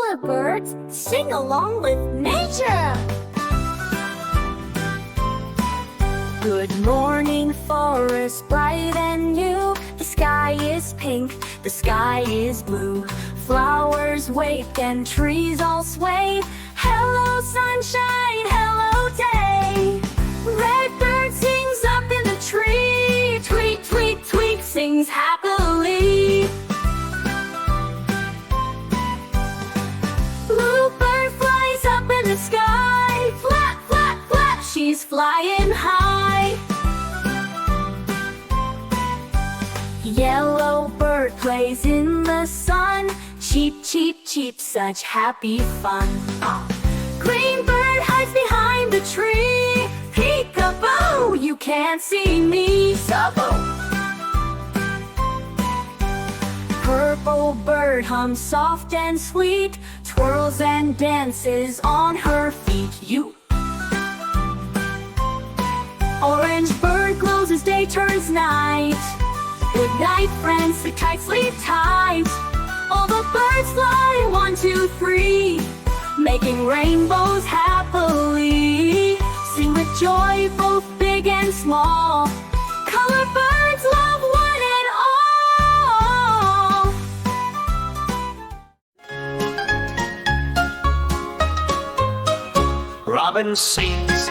the birds sing along with nature. Good morning, forest, bright and new. The sky is pink, the sky is blue. Flowers wake and trees all sway. Hello sunshine, hello day. Red bird sings up in the tree. Tweet, tweet, tweet, sings happily. Blue bird flies up in the sky. Flap, flap, flap, she's flying high. Yellow bird plays in the sun. Cheep, cheep, cheep, such happy fun. Green bird hides behind the tree. Peek-a-boo, you can't see me. So-boo. Purple bird hums soft and sweet. Twirls and dances on her feet. You. Orange bird glows as day turns night. Good night, friends, the kite sleep tight. All the birds fly 1, 2, 3, making rainbows happily. Sing with joy, both big and small. Color birds love one and all. Robin sings,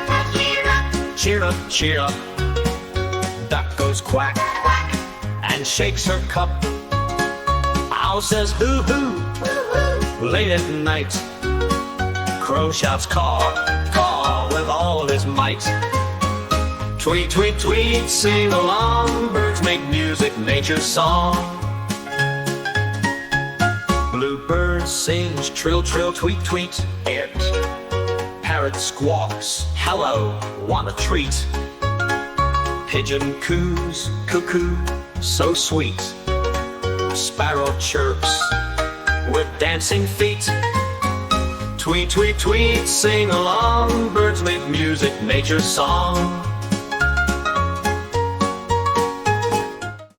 cheer up, cheer up. Duck goes quack, quack, and shakes her cup. Owl says hoo hoo, late at night. Crow shouts caw, caw with all of his might. Tweet, tweet, tweet, sing along. Birds make music, nature's song. Bluebird sings trill, trill, tweet, tweet. And parrot squawks, hello, want a treat. Pigeon coos, cuckoo, so sweet. Sparrow chirps with dancing feet. Tweet, tweet, tweet, sing along. Birds make music, nature's song.